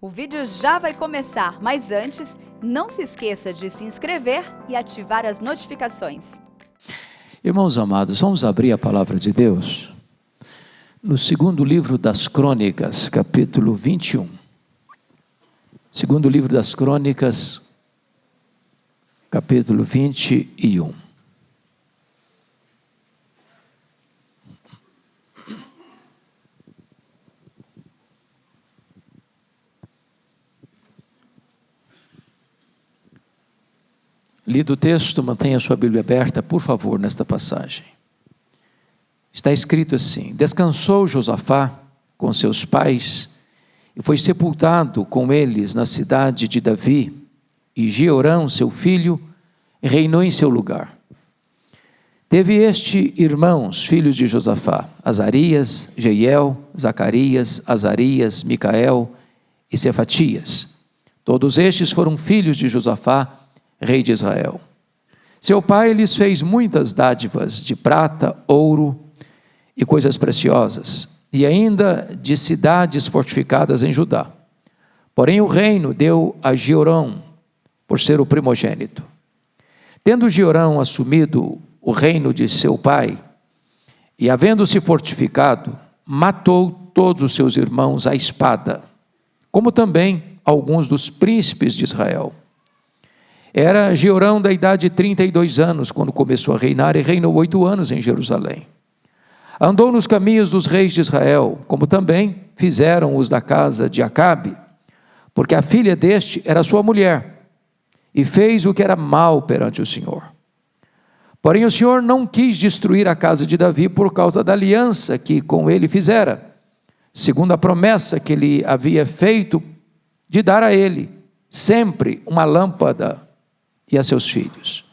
O vídeo já vai começar, mas antes, não se esqueça de se inscrever e ativar as notificações. Irmãos amados, vamos abrir a palavra de Deus no segundo livro das Crônicas, capítulo 21. Segundo livro das Crônicas, capítulo 21. Lido o texto, mantenha a sua Bíblia aberta, por favor, nesta passagem. Está escrito assim: descansou Josafá com seus pais e foi sepultado com eles na cidade de Davi, e Jeorão, seu filho, reinou em seu lugar. Teve este irmãos, filhos de Josafá: Azarias, Jeiel, Zacarias, Azarias, Micael e Cefatias. Todos estes foram filhos de Josafá, rei de Israel. Seu pai lhes fez muitas dádivas de prata, ouro e coisas preciosas, e ainda de cidades fortificadas em Judá. Porém o reino deu a Jeorão, por ser o primogênito. Tendo Jeorão assumido o reino de seu pai, e havendo-se fortificado, matou todos os seus irmãos à espada, como também alguns dos príncipes de Israel. Era Jeorão da idade de 32 anos, quando começou a reinar, e reinou 8 anos em Jerusalém. Andou nos caminhos dos reis de Israel, como também fizeram os da casa de Acabe, porque a filha deste era sua mulher, e fez o que era mal perante o Senhor. Porém o Senhor não quis destruir a casa de Davi por causa da aliança que com ele fizera, segundo a promessa que ele havia feito de dar a ele sempre uma lâmpada e a seus filhos.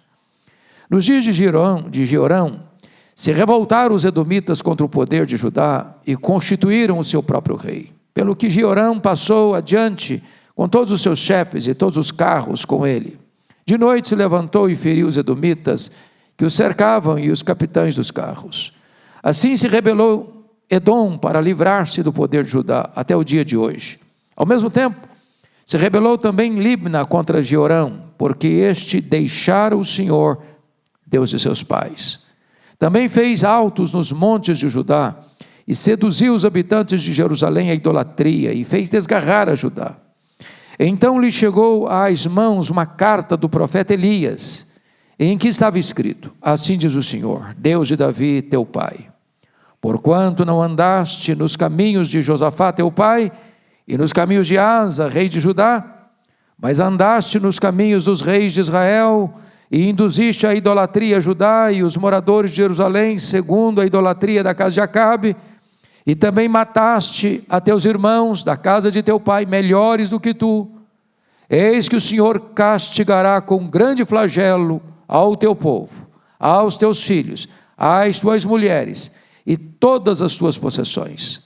Nos dias de Jeorão, se revoltaram os edomitas contra o poder de Judá e constituíram o seu próprio rei. Pelo que Jeorão passou adiante com todos os seus chefes e todos os carros com ele. De noite se levantou e feriu os edomitas que os cercavam e os capitães dos carros. Assim se rebelou Edom para livrar-se do poder de Judá até o dia de hoje. Ao mesmo tempo, se rebelou também Libna contra Jeorão, porque este deixara o Senhor, Deus de seus pais. Também fez altos nos montes de Judá, e seduziu os habitantes de Jerusalém à idolatria, e fez desgarrar a Judá. Então lhe chegou às mãos uma carta do profeta Elias, em que estava escrito: assim diz o Senhor, Deus de Davi, teu pai: porquanto não andaste nos caminhos de Josafá, teu pai, e nos caminhos de Asa, rei de Judá, mas andaste nos caminhos dos reis de Israel, e induziste a idolatria a Judá e os moradores de Jerusalém, segundo a idolatria da casa de Acabe, e também mataste a teus irmãos da casa de teu pai, melhores do que tu. Eis que o Senhor castigará com grande flagelo ao teu povo, aos teus filhos, às tuas mulheres e todas as tuas possessões.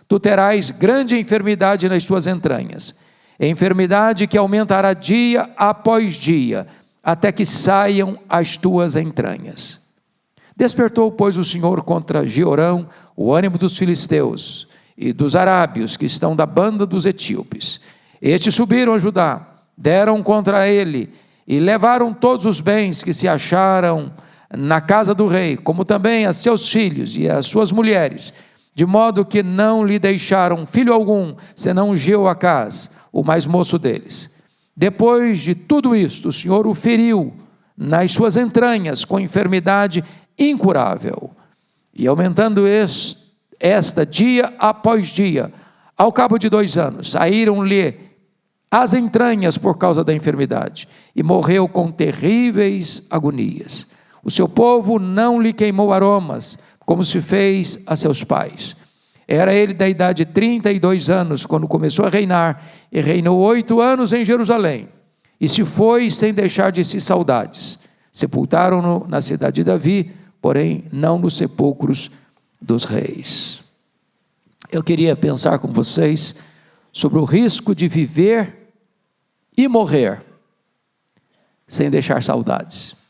Tu terás grande enfermidade nas tuas entranhas, enfermidade que aumentará dia após dia, até que saiam as tuas entranhas. Despertou, pois, o Senhor contra Jeorão o ânimo dos filisteus e dos arábios que estão da banda dos etíopes. Estes subiram a Judá, deram contra ele e levaram todos os bens que se acharam na casa do rei, como também a seus filhos e as suas mulheres, de modo que não lhe deixaram filho algum, senão Jeoacás, o mais moço deles. Depois de tudo isto, o Senhor o feriu nas suas entranhas com enfermidade incurável, e aumentando esta dia após dia, ao cabo de 2 anos, saíram-lhe as entranhas por causa da enfermidade, e morreu com terríveis agonias. O seu povo não lhe queimou aromas, como se fez a seus pais. Era ele da idade de 32 anos, quando começou a reinar, e reinou 8 anos em Jerusalém, e se foi sem deixar de si saudades. Sepultaram-no na cidade de Davi, porém não nos sepulcros dos reis. Eu queria pensar com vocês sobre o risco de viver e morrer sem deixar saudades.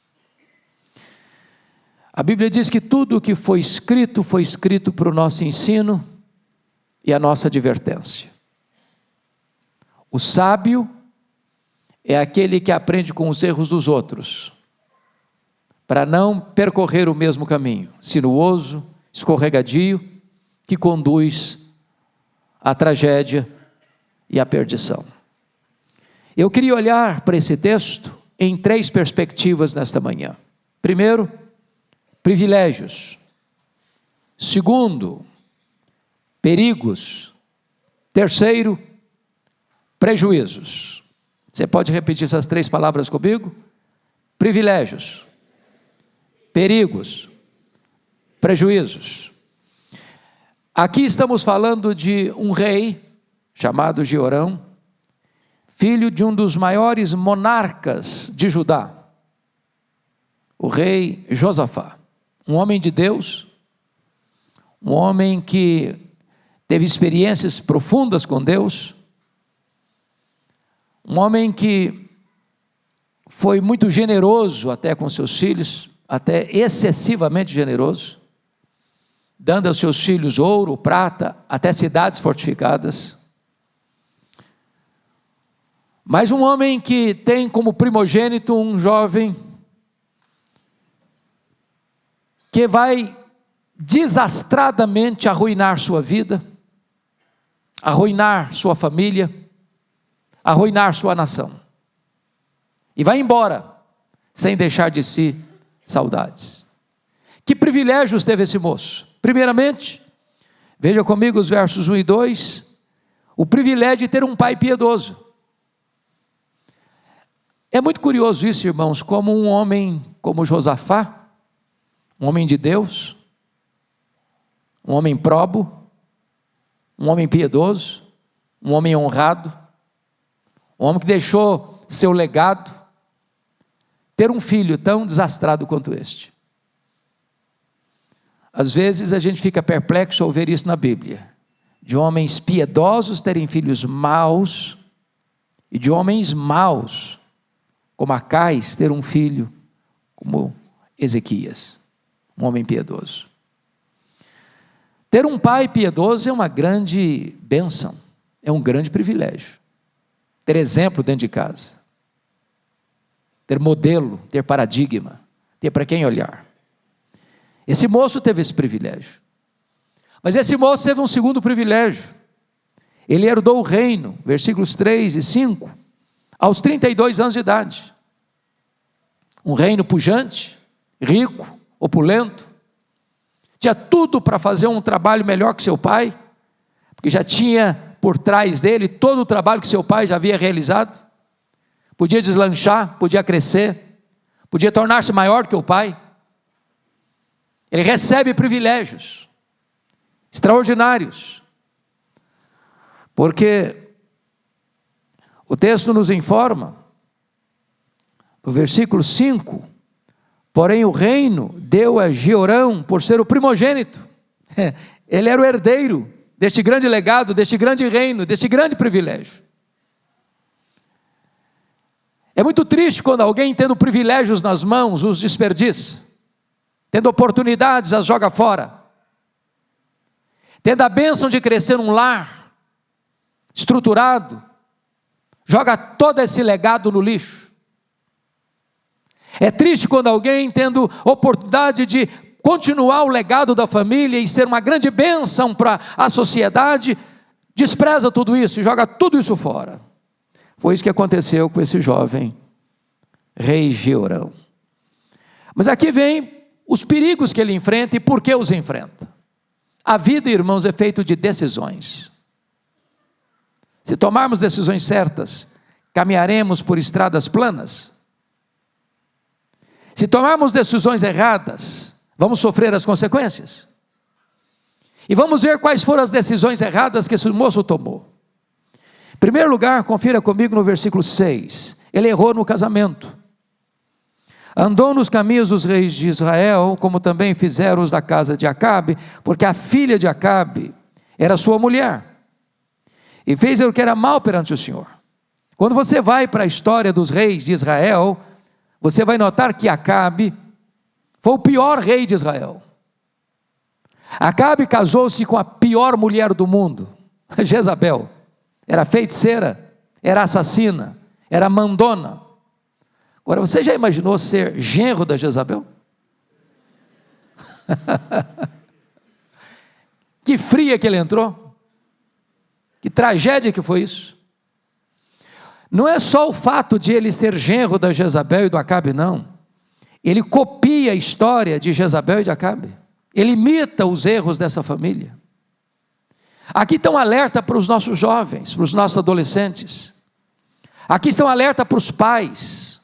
A Bíblia diz que tudo o que foi escrito para o nosso ensino e a nossa advertência. O sábio é aquele que aprende com os erros dos outros, para não percorrer o mesmo caminho, sinuoso, escorregadio, que conduz à tragédia e à perdição. Eu queria olhar para esse texto em 3 perspectivas nesta manhã. Primeiro, privilégios. Segundo, perigos. Terceiro, prejuízos. Você pode repetir essas 3 palavras comigo? Privilégios, perigos, prejuízos. Aqui estamos falando de um rei chamado Jeorão, filho de um dos maiores monarcas de Judá, o rei Josafá, um homem de Deus, um homem que teve experiências profundas com Deus, um homem que foi muito generoso até com seus filhos, até excessivamente generoso, dando aos seus filhos ouro, prata, até cidades fortificadas. Mas um homem que tem como primogênito um jovem que vai desastradamente arruinar sua vida, arruinar sua família, arruinar sua nação. E vai embora, sem deixar de si saudades. Que privilégios teve esse moço? Primeiramente, veja comigo os versos 1 e 2, o privilégio de ter um pai piedoso. É muito curioso isso, irmãos, como um homem como Josafá, um homem de Deus, um homem probo, um homem piedoso, um homem honrado, um homem que deixou seu legado, ter um filho tão desastrado quanto este. Às vezes a gente fica perplexo ao ver isso na Bíblia, de homens piedosos terem filhos maus, e de homens maus, como Acais, ter um filho como Ezequias, um homem piedoso. Ter um pai piedoso é uma grande bênção, é um grande privilégio. Ter exemplo dentro de casa, ter modelo, ter paradigma, ter para quem olhar. Esse moço teve esse privilégio, mas esse moço teve um segundo privilégio. Ele herdou o reino, versículos 3 e 5, aos 32 anos de idade. Um reino pujante, rico, opulento, tinha tudo para fazer um trabalho melhor que seu pai, porque já tinha por trás dele todo o trabalho que seu pai já havia realizado, podia deslanchar, podia crescer, podia tornar-se maior que o pai. Ele recebe privilégios extraordinários, porque o texto nos informa, no versículo 5, porém o reino deu a Jeorão por ser o primogênito, ele era o herdeiro deste grande legado, deste grande reino, deste grande privilégio. É muito triste quando alguém, tendo privilégios nas mãos, os desperdiça, tendo oportunidades, as joga fora, tendo a bênção de crescer num lar estruturado, joga todo esse legado no lixo. É triste quando alguém, tendo oportunidade de continuar o legado da família e ser uma grande bênção para a sociedade, despreza tudo isso e joga tudo isso fora. Foi isso que aconteceu com esse jovem rei Jeorão. Mas aqui vem os perigos que ele enfrenta e por que os enfrenta. A vida, irmãos, é feita de decisões. Se tomarmos decisões certas, caminharemos por estradas planas. Se tomarmos decisões erradas, vamos sofrer as consequências. E vamos ver quais foram as decisões erradas que esse moço tomou. Em primeiro lugar, confira comigo no versículo 6. Ele errou no casamento. Andou nos caminhos dos reis de Israel, como também fizeram os da casa de Acabe, porque a filha de Acabe era sua mulher, e fez o que era mal perante o Senhor. Quando você vai para a história dos reis de Israel, você vai notar que Acabe foi o pior rei de Israel. Acabe casou-se com a pior mulher do mundo, Jezabel. Era feiticeira, era assassina, era mandona. Agora, você já imaginou ser genro da Jezabel? Que fria que ele entrou, que tragédia que foi isso. Não é só o fato de ele ser genro da Jezabel e do Acabe, não. Ele copia a história de Jezabel e de Acabe. Ele imita os erros dessa família. Aqui está um alerta para os nossos jovens, para os nossos adolescentes. Aqui está um alerta para os pais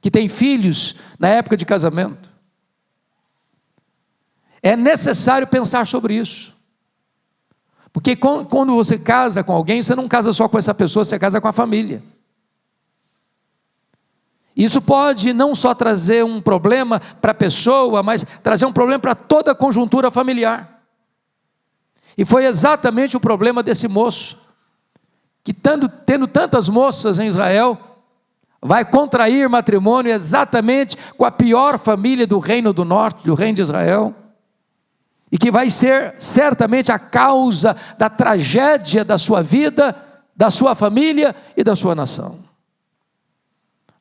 que têm filhos na época de casamento. É necessário pensar sobre isso. Porque quando você casa com alguém, você não casa só com essa pessoa, você casa com a família. Isso pode não só trazer um problema para a pessoa, mas trazer um problema para toda a conjuntura familiar. E foi exatamente o problema desse moço, que tendo tantas moças em Israel, vai contrair matrimônio exatamente com a pior família do reino do norte, do reino de Israel, e que vai ser certamente a causa da tragédia da sua vida, da sua família e da sua nação.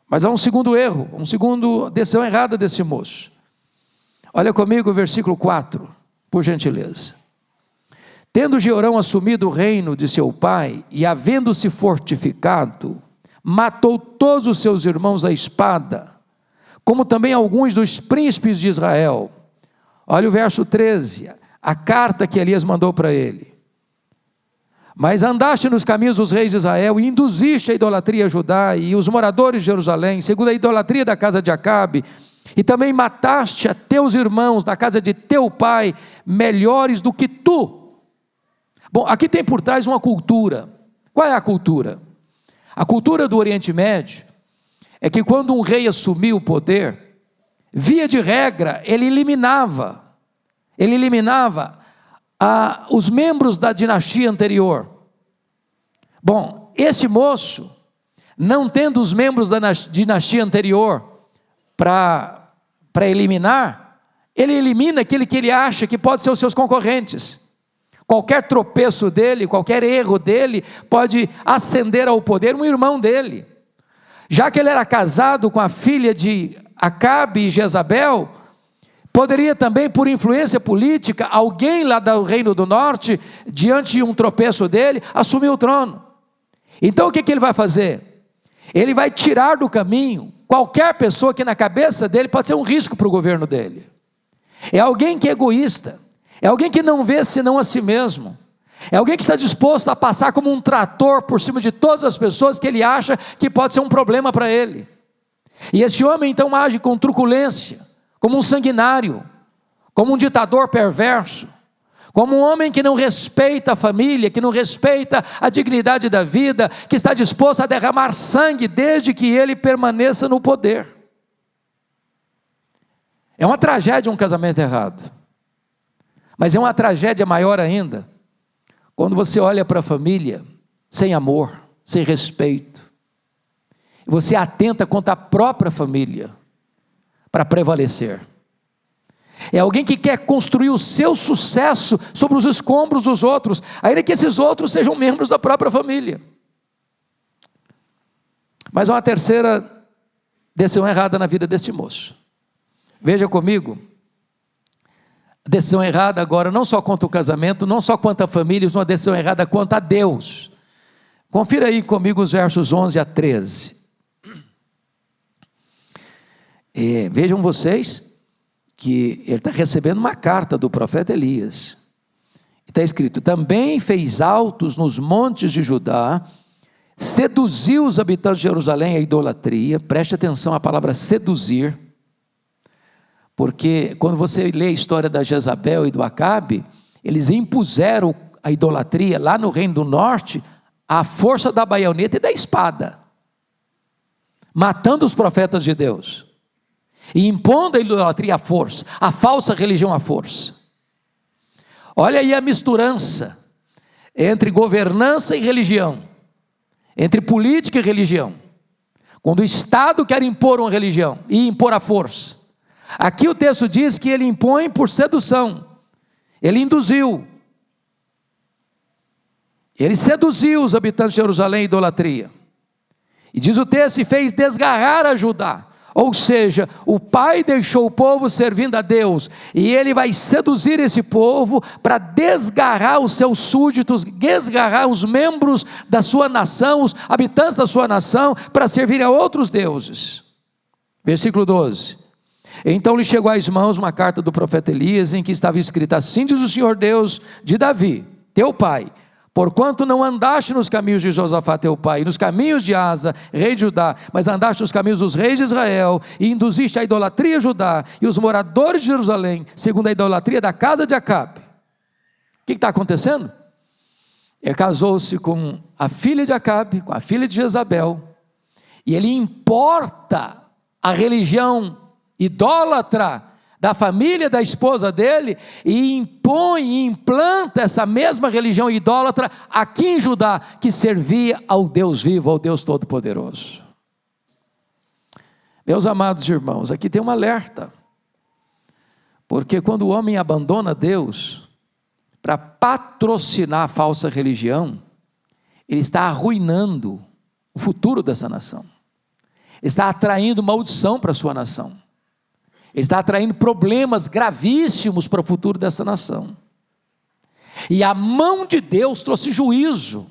Mas há um segundo erro, uma segunda decisão errada desse moço. Olha comigo o versículo 4, por gentileza. Tendo Jeorão assumido o reino de seu pai, e havendo-se fortificado, matou todos os seus irmãos à espada, como também alguns dos príncipes de Israel. Olha o verso 13, a carta que Elias mandou para ele. Mas andaste nos caminhos dos reis de Israel, e induziste a idolatria a Judá e os moradores de Jerusalém, segundo a idolatria da casa de Acabe, e também mataste a teus irmãos da casa de teu pai, melhores do que tu. Bom, aqui tem por trás uma cultura. Qual é a cultura? A cultura do Oriente Médio é que quando um rei assumia o poder, via de regra, ele eliminava os membros da dinastia anterior. Bom, esse moço, não tendo os membros da dinastia anterior para eliminar, ele elimina aquele que ele acha que pode ser os seus concorrentes. Qualquer tropeço dele, qualquer erro dele, pode ascender ao poder um irmão dele. Já que ele era casado com a filha de Acabe e Jezabel, poderia também, por influência política, alguém lá do reino do norte, diante de um tropeço dele, assumir o trono. Então o que ele vai fazer? Ele vai tirar do caminho qualquer pessoa que na cabeça dele pode ser um risco para o governo dele. É alguém que é egoísta, é alguém que não vê senão a si mesmo, é alguém que está disposto a passar como um trator por cima de todas as pessoas que ele acha que pode ser um problema para ele. E esse homem então age com truculência, como um sanguinário, como um ditador perverso, como um homem que não respeita a família, que não respeita a dignidade da vida, que está disposto a derramar sangue desde que ele permaneça no poder. É uma tragédia um casamento errado, mas é uma tragédia maior ainda, quando você olha para a família sem amor, sem respeito, você atenta contra a própria família para prevalecer. É alguém que quer construir o seu sucesso sobre os escombros dos outros, ainda que esses outros sejam membros da própria família. Mas há uma terceira decisão errada na vida desse moço. Veja comigo, decisão errada agora não só quanto ao casamento, não só quanto à família, mas uma decisão errada quanto a Deus. Confira aí comigo os versos 11 a 13. Vejam vocês que ele está recebendo uma carta do profeta Elias. Está escrito: também fez altos nos montes de Judá, seduziu os habitantes de Jerusalém à idolatria. Preste atenção à palavra seduzir, porque quando você lê a história da Jezabel e do Acabe, eles impuseram a idolatria lá no reino do norte à força da baioneta e da espada, matando os profetas de Deus e impondo a idolatria à força, a falsa religião à força. Olha aí a misturança entre governança e religião, entre política e religião. Quando o Estado quer impor uma religião e impor a força, aqui o texto diz que ele impõe por sedução, ele induziu. Ele seduziu os habitantes de Jerusalém à idolatria. E diz o texto, e fez desgarrar a Judá. Ou seja, o pai deixou o povo servindo a Deus, e ele vai seduzir esse povo para desgarrar os seus súditos, desgarrar os membros da sua nação, os habitantes da sua nação, para servir a outros deuses. Versículo 12. Então lhe chegou às mãos uma carta do profeta Elias, em que estava escrita: assim diz o Senhor Deus de Davi, teu pai: porquanto não andaste nos caminhos de Josafá teu pai, nos caminhos de Asa, rei de Judá, mas andaste nos caminhos dos reis de Israel, e induziste a idolatria Judá, e os moradores de Jerusalém, segundo a idolatria da casa de Acabe. O que está acontecendo? Ele casou-se com a filha de Acabe, com a filha de Jezabel, e ele importa a religião idólatra da família da esposa dele, e impõe e implanta essa mesma religião idólatra aqui em Judá, que servia ao Deus vivo, ao Deus Todo-Poderoso. Meus amados irmãos, aqui tem um alerta, porque quando o homem abandona Deus para patrocinar a falsa religião, ele está arruinando o futuro dessa nação, ele está atraindo maldição para a sua nação, ele está atraindo problemas gravíssimos para o futuro dessa nação. E a mão de Deus trouxe juízo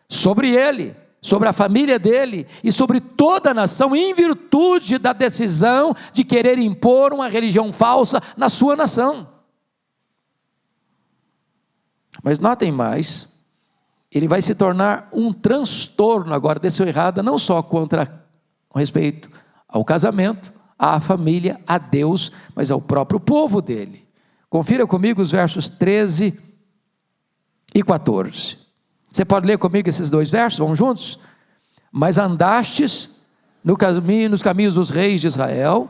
sobre ele, sobre a família dele e sobre toda a nação, em virtude da decisão de querer impor uma religião falsa na sua nação. Mas notem mais, ele vai se tornar um transtorno agora, desceu errada, não só com respeito ao casamento, à família, a Deus, mas ao próprio povo dele. Confira comigo os versos 13 e 14. Você pode ler comigo esses dois versos? Vamos juntos? Mas andastes nos caminhos dos reis de Israel,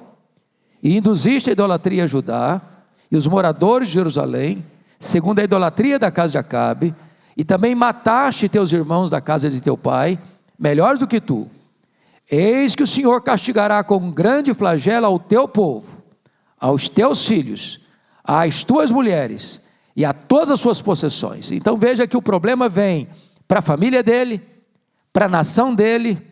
e induziste a idolatria a Judá, e os moradores de Jerusalém, segundo a idolatria da casa de Acabe, e também mataste teus irmãos da casa de teu pai, melhores do que tu. Eis que o Senhor castigará com grande flagelo ao teu povo, aos teus filhos, às tuas mulheres e a todas as suas possessões. Então veja que o problema vem para a família dele, para a nação dele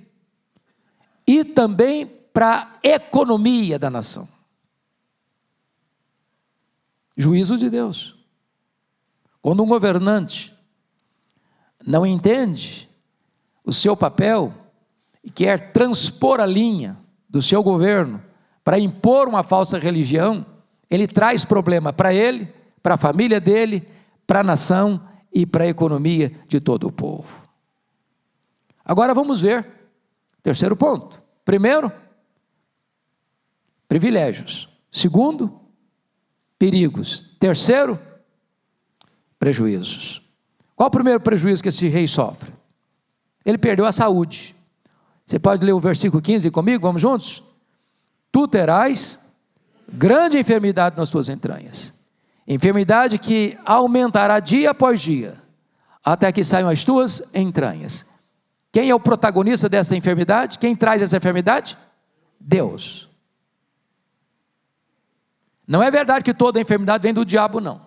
e também para a economia da nação. Juízo de Deus. Quando um governante não entende o seu papel e quer transpor a linha do seu governo para impor uma falsa religião, ele traz problema para ele, para a família dele, para a nação e para a economia de todo o povo. Agora vamos ver, terceiro ponto. Primeiro, privilégios. Segundo, perigos. Terceiro, prejuízos. Qual o primeiro prejuízo que esse rei sofre? Ele perdeu a saúde. Você pode ler o versículo 15 comigo, vamos juntos? Tu terás grande enfermidade nas tuas entranhas, enfermidade que aumentará dia após dia, até que saiam as tuas entranhas. Quem é o protagonista dessa enfermidade? Quem traz essa enfermidade? Deus. Não é verdade que toda enfermidade vem do diabo, não.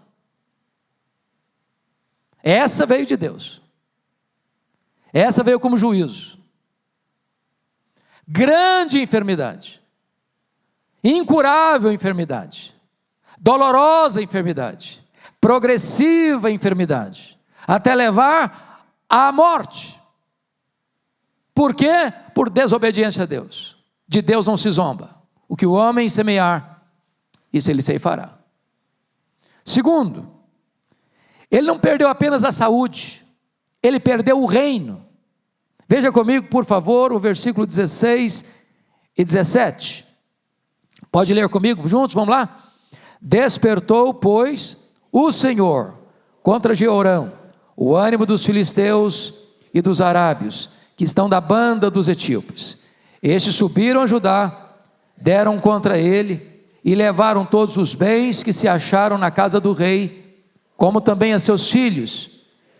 Essa veio de Deus. Essa veio como juízo. Grande enfermidade, incurável enfermidade, dolorosa enfermidade, progressiva enfermidade, até levar à morte. Por quê? Por desobediência a Deus. De Deus não se zomba. O que o homem semear, isso ele ceifará. Segundo, ele não perdeu apenas a saúde, ele perdeu o reino. Veja comigo, por favor, o versículo 16 e 17. Pode ler comigo juntos, vamos lá? Despertou, pois, o Senhor contra Jeorão o ânimo dos filisteus e dos arábios, que estão da banda dos etíopes. Estes subiram a Judá, deram contra ele, e levaram todos os bens que se acharam na casa do rei, como também a seus filhos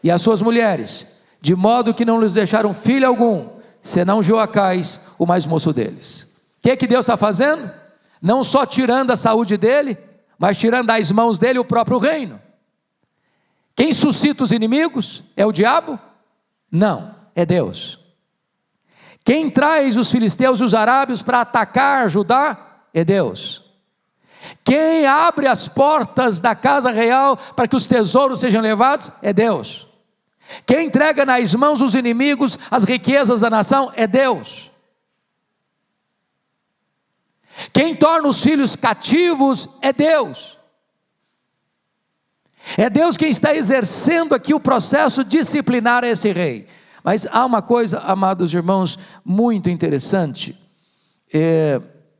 e as suas mulheres, de modo que não lhes deixaram filho algum, senão Joacás, o mais moço deles. O que Deus está fazendo? Não só tirando a saúde dele, mas tirando das mãos dele o próprio reino. Quem suscita os inimigos? É o diabo? Não, é Deus. Quem traz os filisteus e os arábios para atacar Judá? É Deus. Quem abre as portas da casa real para que os tesouros sejam levados? É Deus. Quem entrega nas mãos dos inimigos as riquezas da nação? É Deus. Quem torna os filhos cativos? É Deus. É Deus quem está exercendo aqui o processo disciplinar a esse rei. Mas há uma coisa, amados irmãos, muito interessante,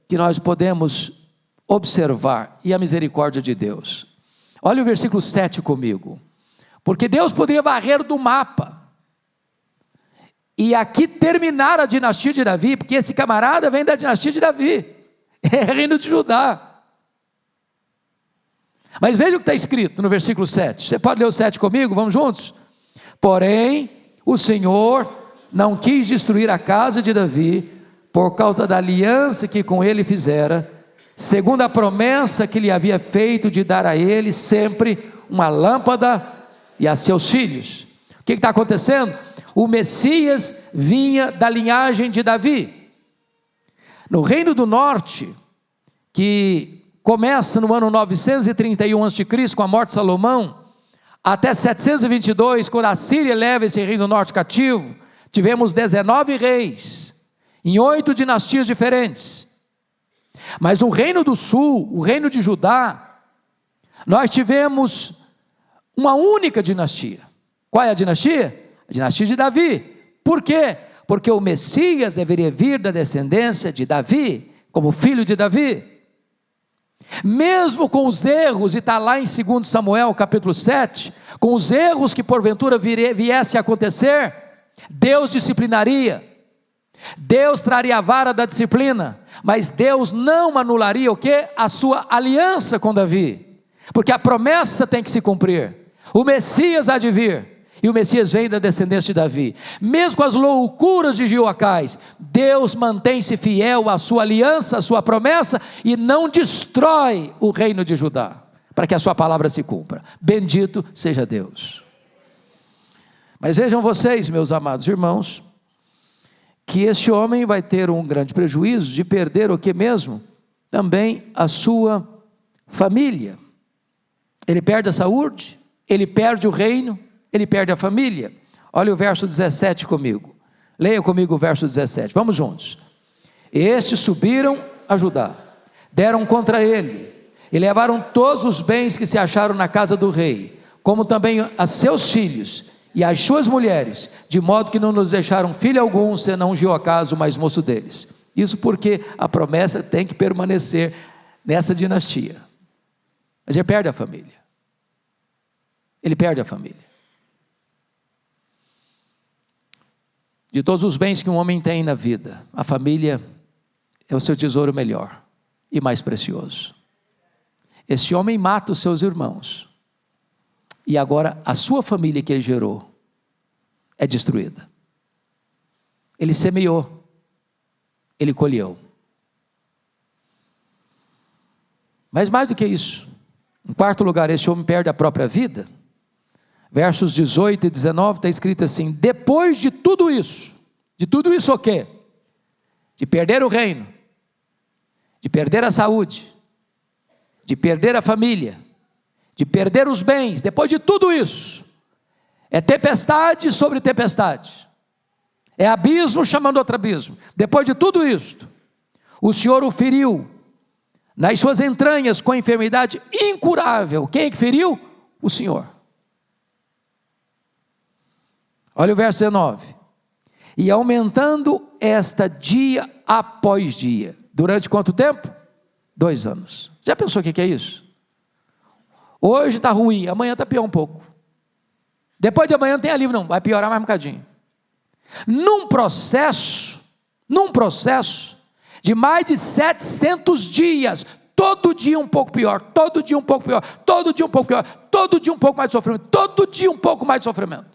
que nós podemos observar, e a misericórdia de Deus. Olha o versículo 7 comigo. Porque Deus poderia varrer do mapa, e aqui terminar a dinastia de Davi, porque esse camarada vem da dinastia de Davi, é reino de Judá. Mas veja o que está escrito no versículo 7, você pode ler o 7 comigo, vamos juntos? Porém, o Senhor não quis destruir a casa de Davi, por causa da aliança que com ele fizera, segundo a promessa que lhe havia feito de dar a ele sempre uma lâmpada e a seus filhos. O que está acontecendo? O Messias vinha da linhagem de Davi. No reino do norte, que começa no ano 931 a.C., com a morte de Salomão, até 722, quando a Síria leva esse reino do norte cativo, tivemos 19 reis, em 8 dinastias diferentes. Mas o reino do sul, o reino de Judá, nós tivemos uma única dinastia. Qual é a dinastia? A dinastia de Davi. Por quê? Porque o Messias deveria vir da descendência de Davi, como filho de Davi. Mesmo com os erros, e está lá em 2 Samuel capítulo 7, com os erros que porventura viesse a acontecer, Deus disciplinaria, Deus traria a vara da disciplina, mas Deus não anularia o quê? A sua aliança com Davi, porque a promessa tem que se cumprir, o Messias há de vir, e o Messias vem da descendência de Davi. Mesmo com as loucuras de Joacás, Deus mantém-se fiel à sua aliança, à sua promessa, e não destrói o reino de Judá, para que a sua palavra se cumpra. Bendito seja Deus. Mas vejam vocês, meus amados irmãos, que este homem vai ter um grande prejuízo de perder o que mesmo? Também a sua família. Ele perde a saúde, ele perde o reino, ele perde a família. Olha o verso 17 comigo, leia comigo o verso 17, vamos juntos. Estes subiram a Judá, deram contra ele, e levaram todos os bens que se acharam na casa do rei, como também a seus filhos, e as suas mulheres, de modo que não nos deixaram filho algum, senão Joacás, o mais moço deles. Isso porque a promessa tem que permanecer nessa dinastia. Mas ele perde a família. Ele perde a família. De todos os bens que um homem tem na vida, a família é o seu tesouro melhor e mais precioso. Esse homem mata os seus irmãos, e agora a sua família que ele gerou é destruída. Ele semeou, ele colheu. Mas mais do que isso, em quarto lugar, esse homem perde a própria vida. Versos 18 e 19 está escrito assim: depois de tudo isso o quê? De perder o reino, de perder a saúde, de perder a família, de perder os bens, depois de tudo isso, é tempestade sobre tempestade, é abismo chamando outro abismo. Depois de tudo isto, o Senhor o feriu nas suas entranhas com enfermidade incurável. Quem é que feriu? O Senhor. Olha o verso 19, e aumentando esta dia após dia, durante quanto tempo? 2 anos. Já pensou o que é isso? Hoje está ruim, amanhã está pior um pouco, depois de amanhã não tem alívio não, vai piorar mais um bocadinho, num processo de mais de 700 dias, todo dia um pouco pior, todo dia um pouco pior, todo dia um pouco pior, todo dia um pouco mais de sofrimento, todo dia um pouco mais de sofrimento,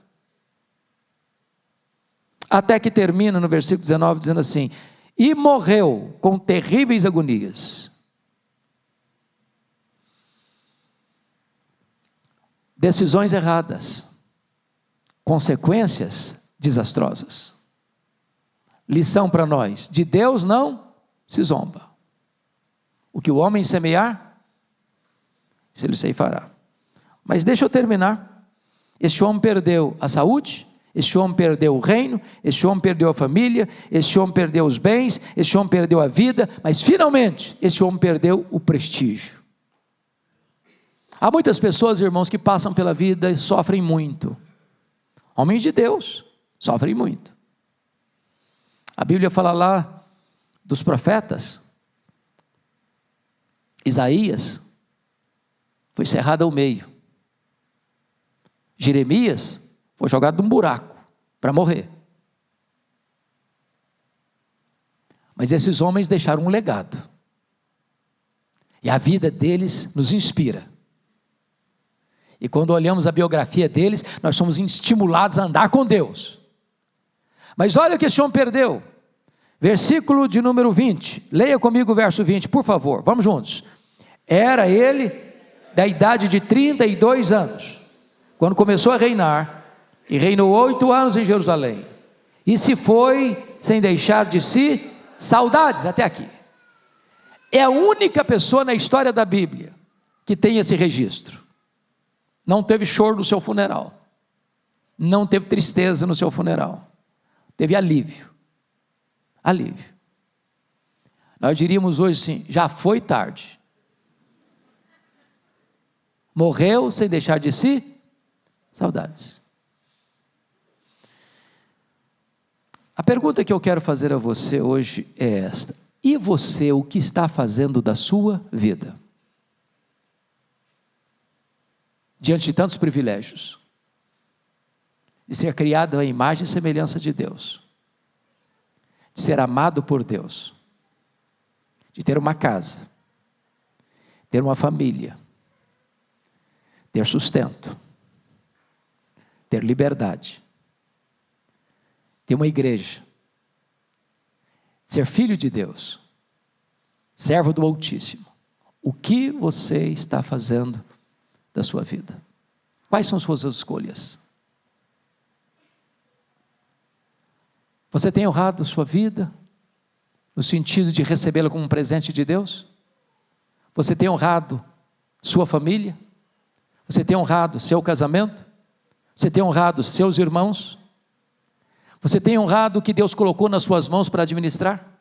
até que termina no versículo 19 dizendo assim: e morreu com terríveis agonias. decisões erradas, consequências desastrosas. Lição para nós: de Deus não se zomba. O que o homem semear, se ele ceifará. Mas deixa eu terminar. Este homem perdeu a saúde, este homem perdeu o reino, este homem perdeu a família, este homem perdeu os bens, este homem perdeu a vida, mas finalmente este homem perdeu o prestígio. Há muitas pessoas, irmãos, que passam pela vida e sofrem muito. Homens de Deus sofrem muito. A Bíblia fala lá dos profetas. Isaías foi cerrado ao meio. Jeremias foi jogado num buraco para morrer. Mas esses homens deixaram um legado. E a vida deles nos inspira. E quando olhamos a biografia deles, nós somos estimulados a andar com Deus. Mas olha o que esse homem perdeu. Versículo de número 20. Leia comigo o verso 20, por favor. Vamos juntos. Era ele da idade de 32 anos, quando começou a reinar, e reinou 8 anos em Jerusalém. E se foi sem deixar de si saudades, até aqui. É a única pessoa na história da Bíblia que tem esse registro. Não teve choro no seu funeral. Não teve tristeza no seu funeral. Teve alívio. Alívio. Nós diríamos hoje assim: já foi tarde. Morreu sem deixar de si saudades. A pergunta que eu quero fazer a você hoje é esta: e você, o que está fazendo da sua vida? Diante de tantos privilégios, de ser criado à imagem e semelhança de Deus, de ser amado por Deus, de ter uma casa, ter uma família, ter sustento, ter liberdade, ter uma igreja, ser filho de Deus, servo do Altíssimo. O que você está fazendo da sua vida? Quais são suas escolhas? Você tem honrado sua vida no sentido de recebê-la como um presente de Deus? Você tem honrado sua família? Você tem honrado seu casamento? Você tem honrado seus irmãos? Você tem honrado o que Deus colocou nas suas mãos para administrar?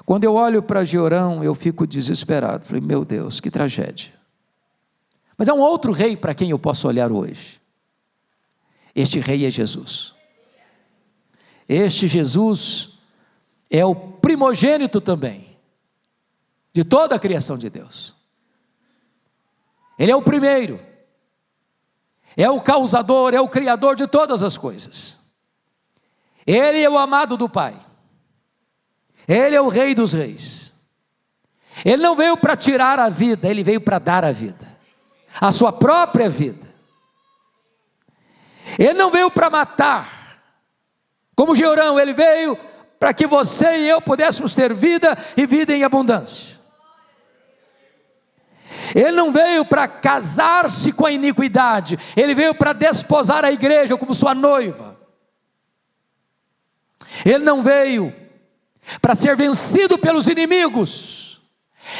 Quando eu olho para Jeorão, eu fico desesperado. Falei, meu Deus, que tragédia. Mas há um outro rei para quem eu posso olhar hoje. Este rei é Jesus. Este Jesus é o primogênito também de toda a criação de Deus. Ele é o primeiro, é o causador, é o criador de todas as coisas. Ele é o amado do Pai. Ele é o Rei dos Reis. Ele não veio para tirar a vida, ele veio para dar a vida, a sua própria vida. Ele não veio para matar, como Jeorão, ele veio para que você e eu pudéssemos ter vida e vida em abundância. Ele não veio para casar-se com a iniquidade, ele veio para desposar a igreja como sua noiva. Ele não veio para ser vencido pelos inimigos,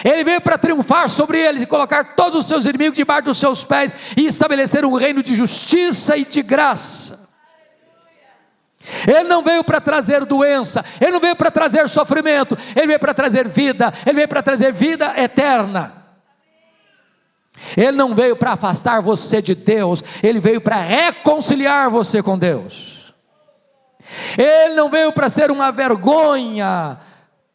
ele veio para triunfar sobre eles e colocar todos os seus inimigos debaixo dos seus pés e estabelecer um reino de justiça e de graça. Ele não veio para trazer doença, ele não veio para trazer sofrimento, ele veio para trazer vida, ele veio para trazer vida eterna. Ele não veio para afastar você de Deus, ele veio para reconciliar você com Deus. Ele não veio para ser uma vergonha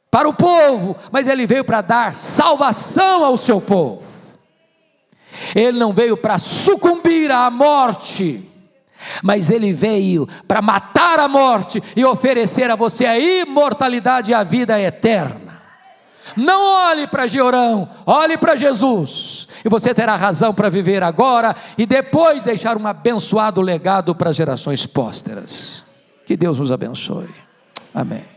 para o povo, mas ele veio para dar salvação ao seu povo. Ele não veio para sucumbir à morte, mas ele veio para matar a morte e oferecer a você a imortalidade e a vida eterna. Não olhe para Jeorão, olhe para Jesus, e você terá razão para viver agora e depois deixar um abençoado legado para gerações pósteras. Que Deus nos abençoe. Amém.